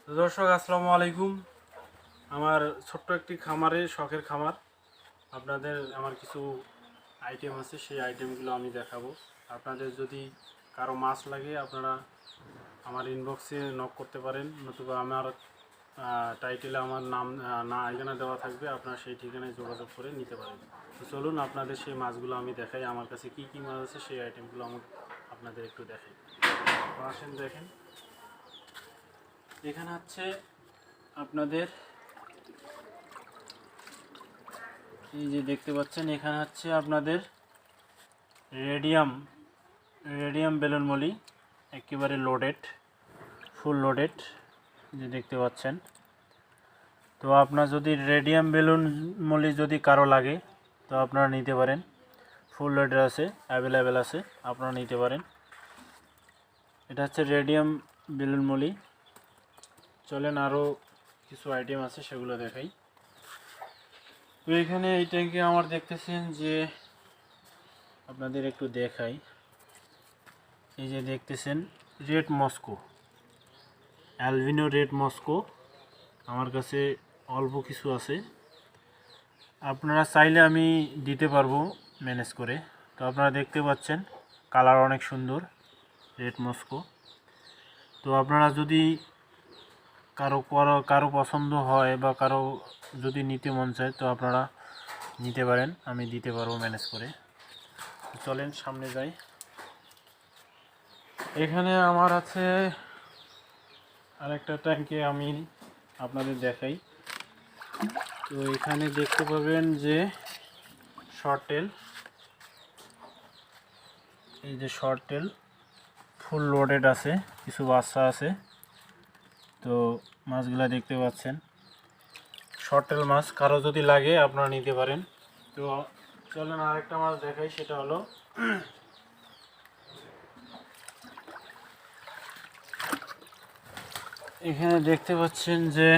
তো দর্শক আসসালামু আলাইকুম। আমার ছোট্ট একটি খামারে শখের খামার, আপনাদের আমার কিছু আইটেম আছে, সেই আইটেমগুলো আমি দেখাবো। আপনাদের যদি কারো মাছ লাগে আপনারা আমার ইনবক্সে নক করতে পারেন, নতুবা আমার টাইটেলে আমার নাম ঠিকানা দেওয়া থাকবে, আপনারা সেই ঠিকানায় যোগাযোগ করে নিতে পারেন। তো চলুন আপনাদের সেই মাছগুলো আমি দেখাই, আমার কাছে কি কি মাছ আছে সেই আইটেমগুলো আপনাদের একটু দেখাই। আসেন দেখেন, এখানে হচ্ছে আপনাদের এই যে দেখতে পাচ্ছেন, এখানে হচ্ছে আপনাদের রেডিয়াম বেলুন মলি, একেবারে লোডেড, ফুল লোডেড, যে দেখতে পাচ্ছেন। তো আপনার যদি রেডিয়াম বেলুন মলি যদি কারো লাগে তো আপনারা নিতে পারেন, ফুল লোডেড আছে, অ্যাভেলেবেল আছে, আপনারা নিতে পারেন। এটা হচ্ছে রেডিয়াম বেলুন মলি। চলেন আরও কিছু আইটেম আছে সেগুলো দেখাই। তো এখানে এই ট্যাঙ্কে আমার দেখতেছেন যে আপনাদের একটু দেখাই, এই যে দেখতেছেন red Moscow, albino red Moscow আমার কাছে অল্প কিছু আছে, আপনারা চাইলে আমি দিতে পারবো ম্যানেজ করে। তো আপনারা দেখতে পাচ্ছেন কালার অনেক সুন্দর, রেড মস্কো। তো আপনারা যদি কারো পছন্দ হয় বা কারো যদি নিতে মন চায় তো আপনারা নিতে পারেন, আমি দিতে পারবো ম্যানেজ করে। চলেন সামনে যাই। এখানে আমার আছে আরেকটা ট্যাঙ্কে, আমি আপনাদের দেখাই। তো এখানে দেখতে পাবেন যে শর্ট টেল, এই যে শর্ট টেল ফুল লোডেড আছে, কিছু বাচ্চা আছে। তো মাছগুলা দেখতে পাচ্ছেন শর্ট টেল মাছ, কারো যদি লাগে আপনারা নিতে পারেন। তো চলেন আরেকটা মাছ দেখাই, সেটা হলো এখানে দেখতে পাচ্ছেন যে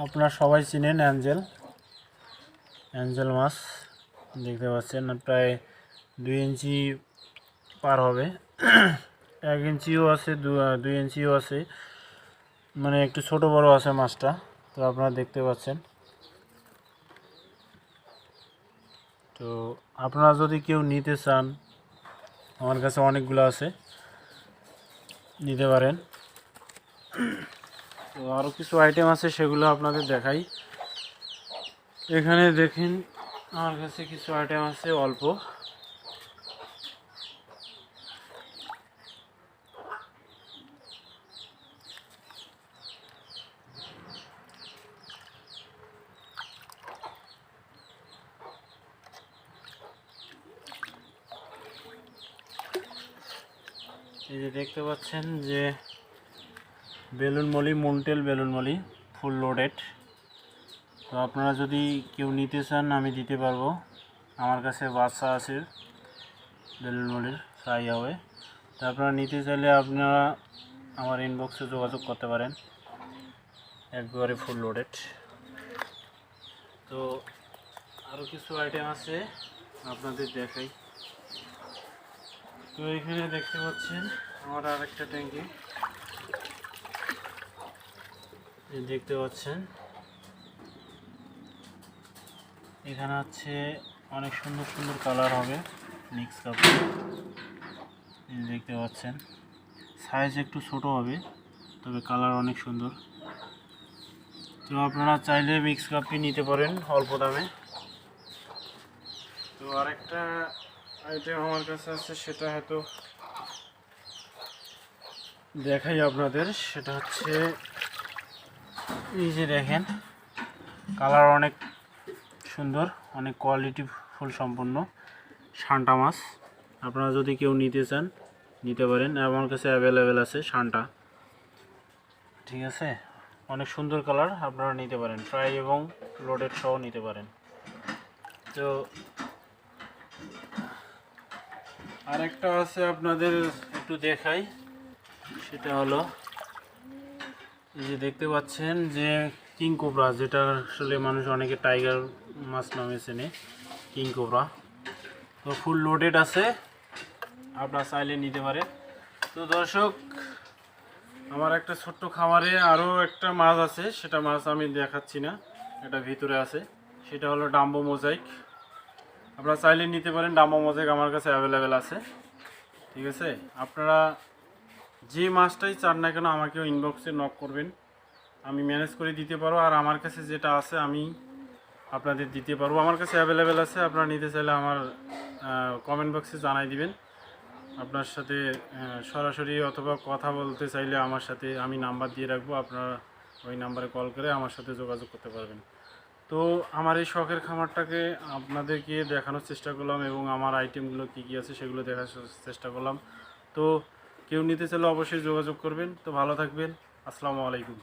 আপনারা সবাই চিনেন অ্যাঞ্জেল মাছ, দেখতে পাচ্ছেন প্রায় 2 ইঞ্চি পার হবে, 1 ইঞ্চিও আছে, 2 ইঞ্চিও আছে, মানে একটু ছোট বড় আছে মাছটা। তো আপনারা দেখতে পাচ্ছেন। তো আপনারা যদি কেউ নিতে চান, আমার কাছে অনেকগুলো আছে, নিতে পারেন। তো আরও কিছু আইটেম আছে সেগুলো আপনাদের দেখাই। এখানে দেখেন আমার কাছে কিছু আইটেম আছে অল্প, এই যে দেখতে পাচ্ছেন যে balloon Moli, মুনটেল balloon Moli, full loaded. তো আপনারা যদি কেউ নিতে চান আমি দিতে পারবো, আমার কাছে বাচ্চা আছে বেলুন মলির ফ্রাই হবে। তো আপনারা নিতে চাইলে আপনারা আমার ইনবক্সে যোগাযোগ করতে পারেন, একবারে ফুল লোডেড। তো আরও কিছু আইটেম আছে আপনাদের দেখাই। তো এখানে দেখতে পাচ্ছেন আমার আরেকটা ট্যাঙ্কি, দেখতে পাচ্ছেন এখানে হচ্ছে অনেক সুন্দর সুন্দর কালার হবে মিক্স কাপে, দেখতে পাচ্ছেন সাইজ একটু ছোট হবে, তবে কালার অনেক সুন্দর। তো আপনারা চাইলে মিক্স কাপি নিতে পারেন অল্প দামে। তো আরেকটা আইটেম আমার কাছে আছে, সেটা হয়তো দেখাই আপনাদের, সেটা হচ্ছে এই যে দেখেন কালার অনেক সুন্দর, অনেক কোয়ালিটি ফুল সম্পন্ন সান্টা মাছ। আপনারা যদি কেউ নিতে চান নিতে পারেন, আমার কাছে অ্যাভেলেবেল আছে সান্টা, ঠিক আছে, অনেক সুন্দর কালার, আপনারা নিতে পারেন, ফ্রাই এবং লোডেড সহ নিতে পারেন। তো আরেকটা আছে আপনাদের একটু দেখাই, সেটা হলো এই যে দেখতে পাচ্ছেন যে কিং কোবরা, যেটা আসলে মানুষ অনেকে টাইগার মাছ নামে চেনে, কিং কোবরা। তো ফুল লোডেড আছে, আপনারা চাইলে নিতে পারে। তো দর্শক আমার একটা ছোট্ট খামারে আরও একটা মাছ আছে, সেটা মাছ আমি দেখাচ্ছি না, এটা ভিতরে আছে। সেটা হলো ডাম্বো মোজাইক। আপনারা চাইলে নিতে পারেন, ডাম্বো মোজাইক আমার কাছে অ্যাভেলেবেল আছে। ঠিক আছে, আপনারা যে মাছটাই চান না কেন আমাকেও ইনবক্সে নক করবেন, আমি ম্যানেজ করে দিতে পারবো। আর আমার কাছে যেটা আছে আমি আপনাদের দিতে পারবো, আমার কাছে অ্যাভেলেবেল আছে। আপনারা নিতে চাইলে আমার কমেন্ট বক্সে জানাই দিবেন। আপনার সাথে সরাসরি অথবা কথা বলতে চাইলে আমার সাথে আমি নাম্বার দিয়ে রাখবো, আপনারা ওই নাম্বারে কল করে আমার সাথে যোগাযোগ করতে পারবেন। তো আমার এই শখের খামারটাকে আপনাদেরকে দেখানোর চেষ্টা করলাম এবং আমার আইটেমগুলো কী কী আছে সেগুলো দেখার চেষ্টা করলাম। তো কেউ নিতে চাইলে অবশ্যই যোগাযোগ করবেন। তো ভালো থাকবেন, আসসালামু আলাইকুম।